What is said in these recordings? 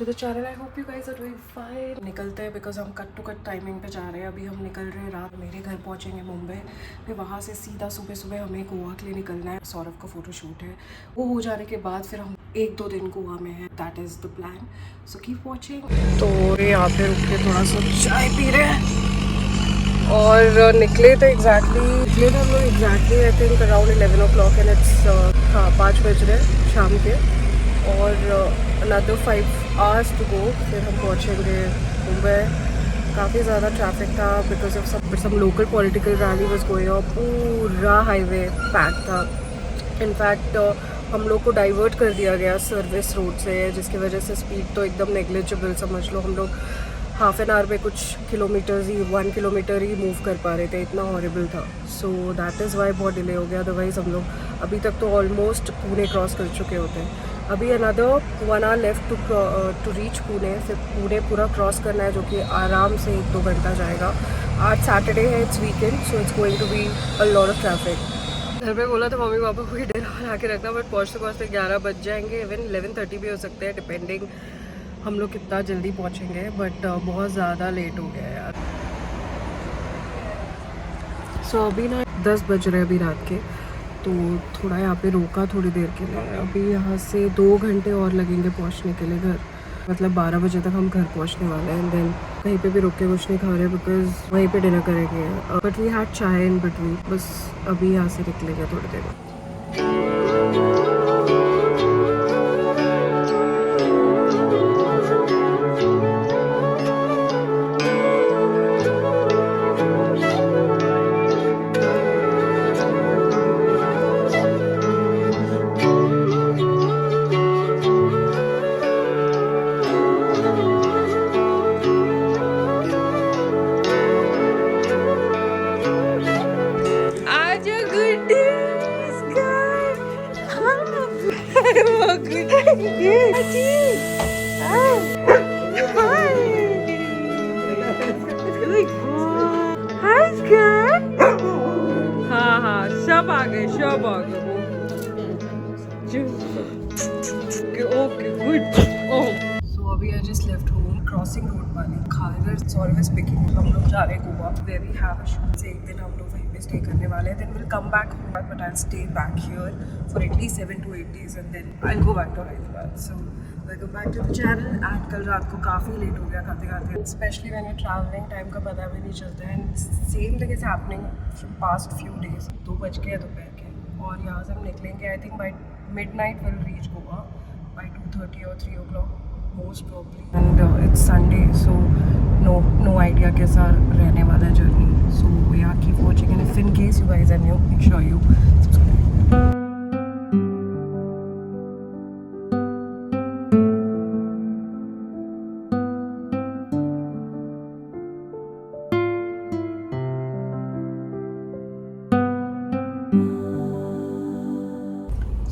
The channel. I hope you guys are doing fine. निकलते हैं because हम cut to cut timing पे जा रहे हैं। अभी हम निकल रहे हैं रात, मेरे घर पहुंचेंगे मुंबई, फिर वहाँ से सीधा सुबह सुबह हमें गोवा के लिए निकलना है। सौरभ का फोटोशूट है, वो हो जाने के बाद फिर हम 1-2 दिन गोवा में है। That is the plan, so keep watching. तो यहाँ पे रुक के थोड़ा सा चाय पी रहे हैं और निकले थे हम लोग exactly I think around 11 o'clock and it's 5 बज रहे शाम के, और another 5 hours to go फिर हम पहुँचेंगे मुंबई। काफ़ी ज़्यादा ट्रैफिक था because of some local political rally was going on. पूरा हाईवे पैक था। इनफैक्ट हम लोग को डाइवर्ट कर दिया गया सर्विस रोड से, जिसकी वजह से स्पीड तो एकदम नेग्लिजिबल समझ लो। हम लोग हाफ एन आवर में कुछ किलोमीटर्स ही 1 किलोमीटर ही मूव कर पा रहे थे, इतना हॉरिबल था। सो दैट इज़ वाई बहुत डिले हो गया। अदरवाइज़ हम लोग अभी तक तो ऑलमोस्ट पुणे क्रॉस कर चुके होते हैं। अभी another 1 hour left to reach Pune. फिर पुणे पूरा क्रॉस करना है, जो कि आराम से 1-2 घंटा जाएगा। आज सैटरडे है, it's weekend, so it's going to be a lot of traffic. घर पे बोला था मम्मी पापा को डिनर बना के रखना, बट पहुँचते 11 बज जाएंगे, इवन 11:30 भी हो सकते हैं, डिपेंडिंग हम लोग कितना जल्दी पहुँचेंगे। बट बहुत ज़्यादा लेट हो गया है यार। सो अभी ना 10 बज रहे अभी रात के, तो थोड़ा यहाँ पे रोका थोड़ी देर के लिए। अभी यहाँ से 2 घंटे और लगेंगे पहुँचने के लिए घर। मतलब 12 बजे तक हम घर पहुँचने वाले हैं। एंड देन कहीं पे भी रुक के कुछ नहीं खा रहे बिकॉज वहीं पे डिनर करेंगे। बट वी हैड चाय इन बिटवीन। बस अभी यहाँ से निकलेंगे थोड़ी देर में। हाँ सब आ गए ओके गुड। सो अभी I just left home, crossing road वाली खालगर सौरभ इज पिकिंग। हम लोग जा रहे हैं Goa, where we have a shoot से एक दिन हम लोग वहीं पे स्टे करने वाले हैं। Then will come back home, but I will stay back here for at least 7 to 8 days and then I will go back to Hyderabad. So welcome back to the channel. And कल रात को काफ़ी लेट हो गया खाते खाते, स्पेशली मैंने travelling time का पता भी नहीं चलता है। And same thing is happening from past few days. 2 बज के दोपहर के, और यहाँ से हम निकलेंगे I think by midnight will reach Goa by 2:30 or 3 o'clock most probably, and it's Sunday, so no idea कैसा रहने वाला है journey. So yeah, keep watching, and if in case you guys are new, make sure you subscribe.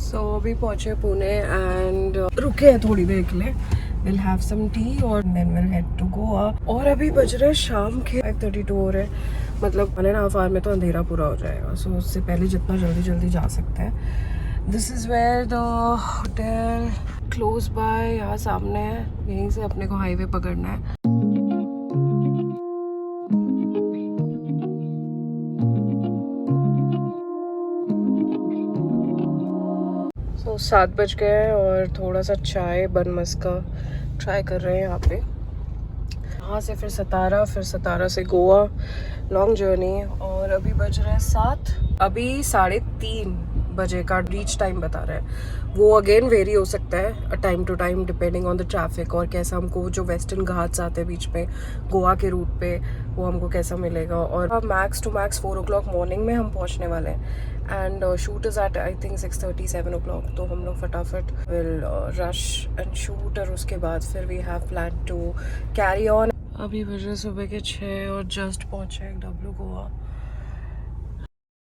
So अभी पहुँचे Pune and रुके हैं थोड़ी देर के लिए। We'll have some tea और then we'll head to Goa। और अभी बज रहे शाम के 5:32 हो रहे, मतलब 1.5 hour में तो अंधेरा पूरा हो जाएगा। सो उससे पहले जितना जल्दी जा सकते हैं। This is where the hotel close by, यहाँ सामने है। यहीं से अपने को हाईवे पकड़ना है। तो 7 बज गए हैं और थोड़ा सा चाय बन मस्का ट्राई कर रहे हैं यहाँ पे। यहाँ से फिर सतारा से गोवा, लॉन्ग जर्नी। और अभी बज रहे हैं 7, अभी 3:30 बजे का रीच टाइम बता रहा है। वो अगेन वेरी हो सकता है time to time depending on the traffic और कैसा हमको जो वेस्टर्न घाट्स आते हैं बीच में गोवा के रूट पे, वो हमको कैसा मिलेगा। और max to max 4 o'clock morning में हम पहुँचने वाले हैं। And shoot is at I think 6:30-7 o'clock, तो हम लोग फटाफट विल रश एंड शूट, और उसके बाद फिर we have plan to carry on. अभी बजे सुबह के 6 और जस्ट पहुँचे हैं डब्ल्यू गोवा।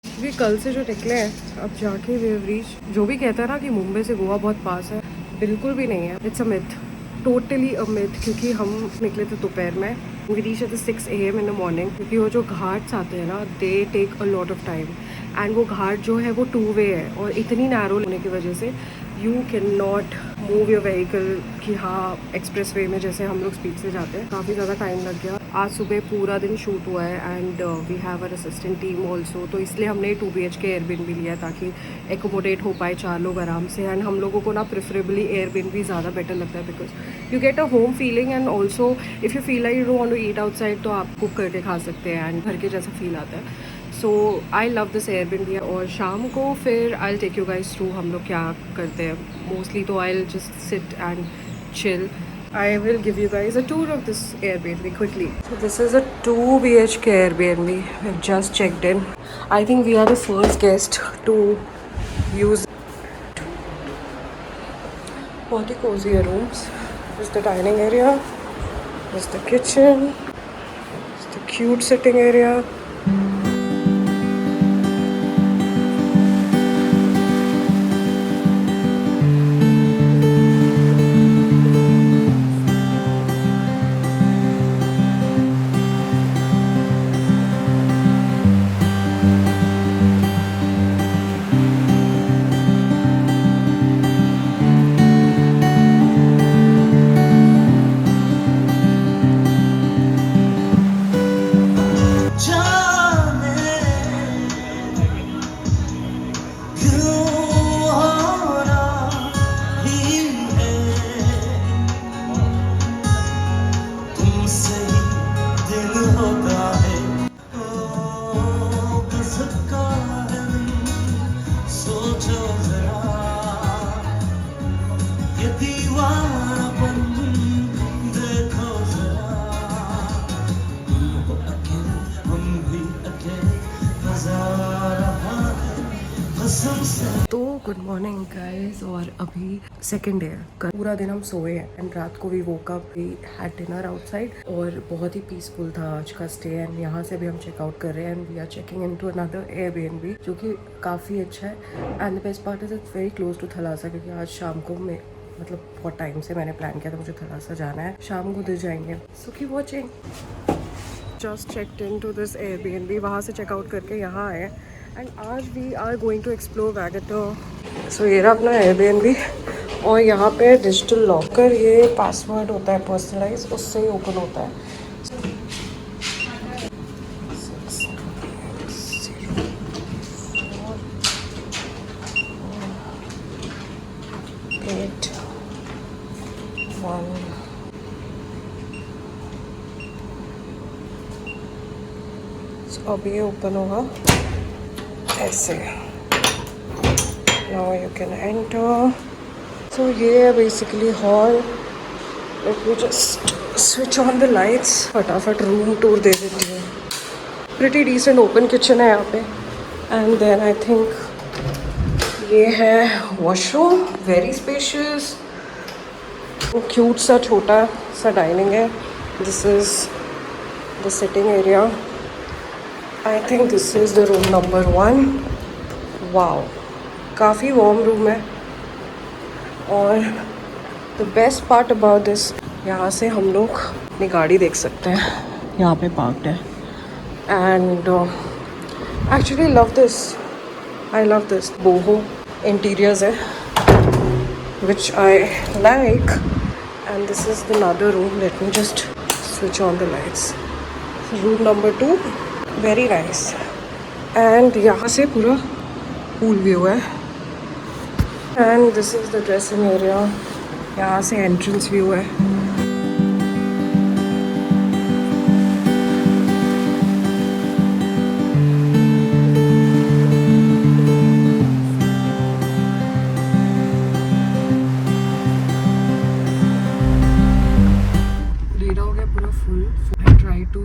भी कल से जो निकले हैं अब जाके वी हैव रीच। जो भी कहता है ना कि मुंबई से गोवा बहुत पास है, बिल्कुल भी नहीं है। It's a myth, totally a myth. क्योंकि हम निकले थे दोपहर में, we reach at 6 AM in the morning. क्योंकि वो जो घाट्स आते हैं ना, they take a lot of time. And वो घाट जो है वो 2 वे है, और इतनी नैरो होने की वजह से you can not move your vehicle कि हाँ एक्सप्रेस वे में जैसे हम लोग स्पीड से जाते हैं। काफ़ी ज़्यादा टाइम लग गया। आज सुबह पूरा दिन शूट हुआ है and we have a assistant team also, तो इसलिए हमने 2 BHK एयरबिनबी लिया ताकि एकोमोडेट हो पाए 4 लोग आराम से। एंड हम लोगों को ना प्रेफरेबली एयरबिनबी ज़्यादा बेटर लगता है because you get a home feeling and also if you feel like you don't want to eat outside तो आप कुक करके खा सकते हैं एंड घर के जैसा फील आता है। So I love this Airbnb. और शाम को फिर I take you guys through हम लोग क्या करते हैं। मोस्टली तो I just sit and chill. I will give you guys a tour of this Airbnb quickly. So this is a 2 BHK Airbnb. We've just checked in. I think we are the first guest to use. बहुत ही cozy है rooms. This is the dining area. This is the kitchen. This is the cute sitting area. तो good morning guys. और अभी second day है। कल पूरा दिन हम सोए हैं एंड रात को भी woke up, we had dinner outside और बहुत ही पीसफुल था आज का स्टे। एंड यहाँ से भी हम चेकआउट कर रहे हैं and we are checking into another Airbnb जो कि काफ़ी अच्छा है। And the best part is it's very close to Thalassa क्योंकि आज शाम को मैं मतलब बहुत टाइम से मैंने प्लान किया था मुझे थलासा जाना है। शाम को उधर जाएंगे। So keep watching. Just checked in to this Airbnb. वहाँ से चेकआउट करके यहाँ आए एंड आज we are going to explore Vagator. So ये रहा अपना एयरबीएनबी और यहाँ पे डिजिटल लॉकर, ये पासवर्ड होता है पर्सनलाइज, उससे ही ओपन होता है। अब ये ओपन होगा ऐसे। Now you can enter. So ये है basically hall. Let me just switch on the lights. फटाफट रूम टूर दे देती हूँ। प्रिटी डिसेंट ओपन किचन है यहाँ पे। एंड देन आई थिंक ये है वॉशरूम, वेरी स्पेशियस, क्यूट सा छोटा सा डाइनिंग है। This is the sitting area. I think this is the room number 1. Wow, काफ़ी warm room है। और the best part about this, यहाँ से हम लोग अपनी गाड़ी देख सकते हैं, यहाँ पे पार्क्ड है। And actually love this. I love this. boho interiors है, which I like. And this is another room. Let me just switch on the lights. Room number 2. Very nice. And यहाँ से पूरा पूल व्यू है। And this is the dressing area. यहाँ से entrance view है। Red हो गया पूरा full. I try to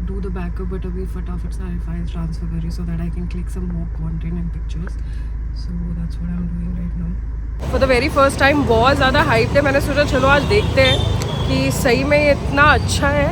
do the backup but अभी फटाफट सारे फाइल्स ट्रांसफर करी so that I can click some more content and pictures. So that's what I'm doing right now. For the very first time बहुत ज़्यादा hype है। मैंने सोचा चलो आज देखते हैं कि सही में ये इतना अच्छा है।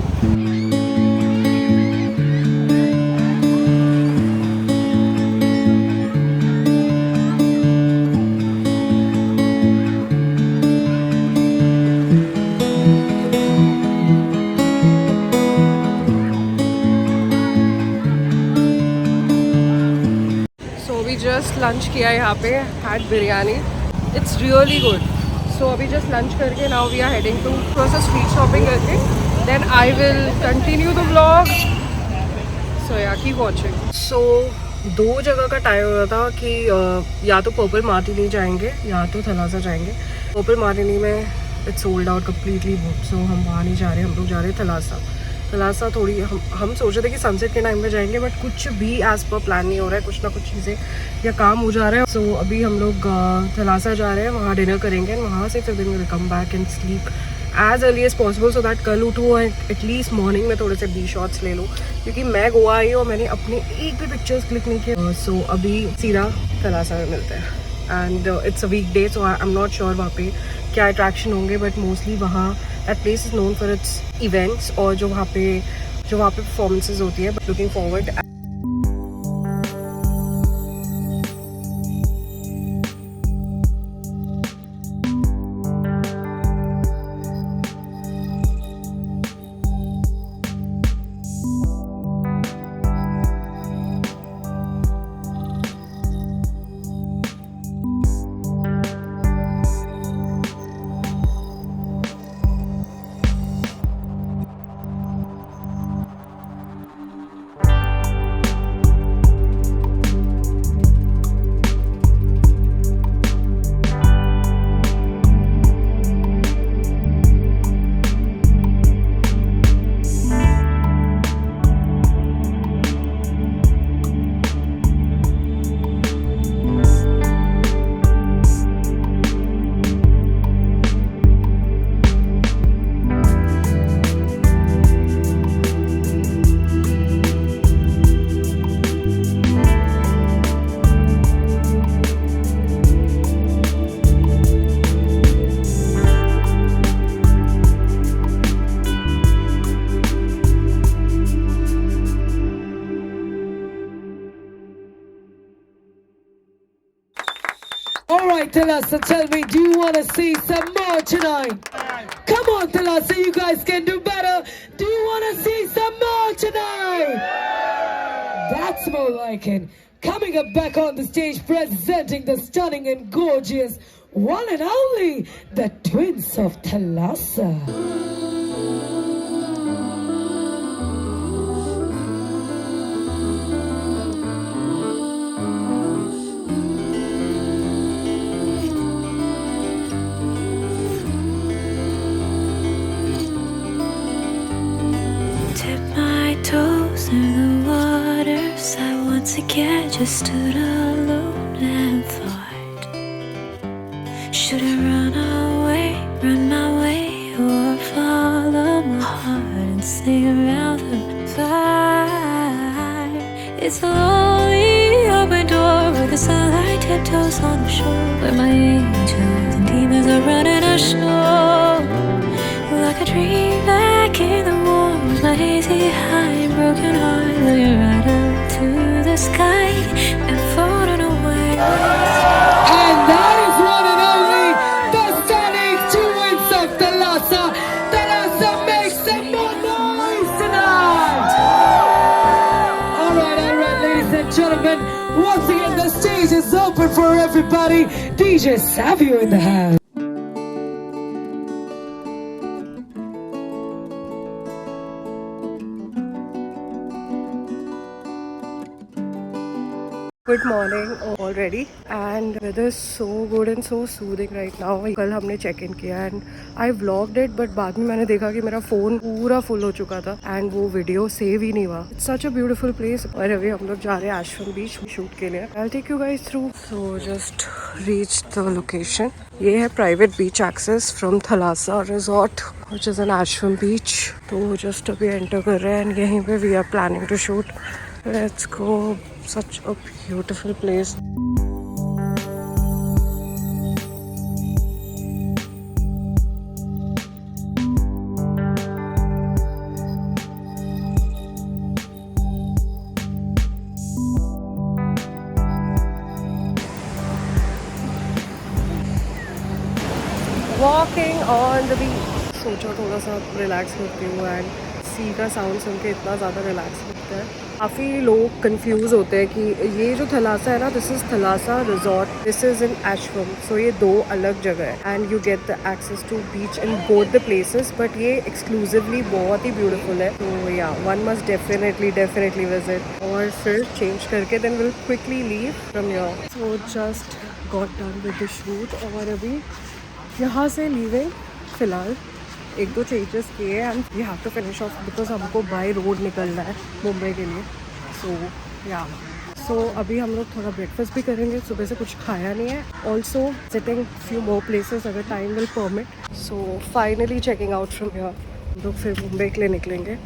जस्ट लंच किया यहाँ पे, had biryani. It's really good. So अभी जस्ट लंच करके now we are heading to थोड़ा सा स्ट्रीट शॉपिंग करके then I will continue the vlog. So yeah keep watching. सो 2 जगह का टाइम हो रहा था कि या तो पर्पल मार्टिनी जाएंगे या तो थलासा जाएंगे। पर्पल मार्टिनी में it's sold out completely book, so हम वहाँ नहीं जा रहे, हम लोग जा रहे हैं थलासा। थलासा थोड़ी हम सोच रहे थे कि सनसेट के टाइम पे जाएंगे, बट कुछ भी एज पर प्लान नहीं हो रहा है, कुछ ना कुछ चीज़ें या काम हो जा रहा है। सो अभी हम लोग थलासा जा रहे हैं, वहाँ डिनर करेंगे, वहाँ से फिर दिन में come back and sleep as early as possible so that कल उठूँ एंड एटलीस्ट मॉर्निंग में थोड़े से बी शॉट्स ले लूँ, क्योंकि मैं गोवा आई और मैंने अपने एक भी पिक्चर्स क्लिक नहीं किए। सो अभी सीधा थलासा में मिलते हैं and it's a weekday, so I am not sure वहाँ पे क्या अट्रैक्शन होंगे, बट मोस्टली वहाँ that place is known for its events और जो वहाँ पे परफॉर्मेंसेज होती है। But looking forward. Alright, Thalassa, tell me, do you want to see some more tonight? Come on, Thalassa, you guys can do better. Do you want to see some more tonight? That's more like it. Coming up back on the stage, presenting the stunning and gorgeous one and only, the twins of Thalassa. Again, just stood alone and thought, should I run my way, or follow my heart and sing around the fire? It's a lonely open door where the sunlight tiptoes on the shore, where my angels and demons are running ashore. Like a dream back in the warm, with my hazy high and broken heart, looking right up to the sky and floating away. And that is one and only, the stunning twins of Thalassa. Thalassa, make some more noise tonight! Alright, ladies and gentlemen, once again the stage is open for everybody. DJ Savio in the house. Good morning already and weather is so good and so soothing right now. कल हमने check in किया and I vlogged it, but बाद में मैंने देखा कि मेरा phone पूरा फुल हो चुका था एंड वो वीडियो सेव ही नहीं हुआ। It's such a beautiful place. और अभी हम लोग जा रहे हैं आश्रम बीच शूट के लिए। I will take you guys through. So just reach the location. ये है private beach access from Thalassa resort which is an Ashwem beach. तो जस्ट अभी एंटर कर रहे हैं एंड यहीं पे we are planning to shoot. Let's go. Such a beautiful place. Walking on the beach. सोचा थोड़ा सा रिलैक्स करती हूँ एंड सी का साउंड सुन के इतना ज़्यादा रिलैक्स लगता है। काफ़ी लोग कंफ्यूज होते हैं कि ये जो थलासा है ना, this is Thalassa resort, this is in एशरम. सो ये 2 अलग जगह है and you get the access to beach in both the places, but ये एक्सक्लूसिवली बहुत ही ब्यूटीफुल है. तो या वन मस्ट डेफिनेटली विजिट. और फिर चेंज करके then will quickly leave from your. So just got done with the shoot और अभी यहाँ से लीविंग. फ़िलहाल 1-2 चेंजेस किए and we have to finish off because हमको बाय रोड निकलना है मुंबई के लिए. सो अभी हम लोग थोड़ा ब्रेकफास्ट भी करेंगे. सुबह से कुछ खाया नहीं है. Also visiting few more places अगर time will permit. So finally checking out from here. हम लोग फिर मुंबई के लिए निकलेंगे.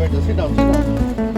Better, sit down.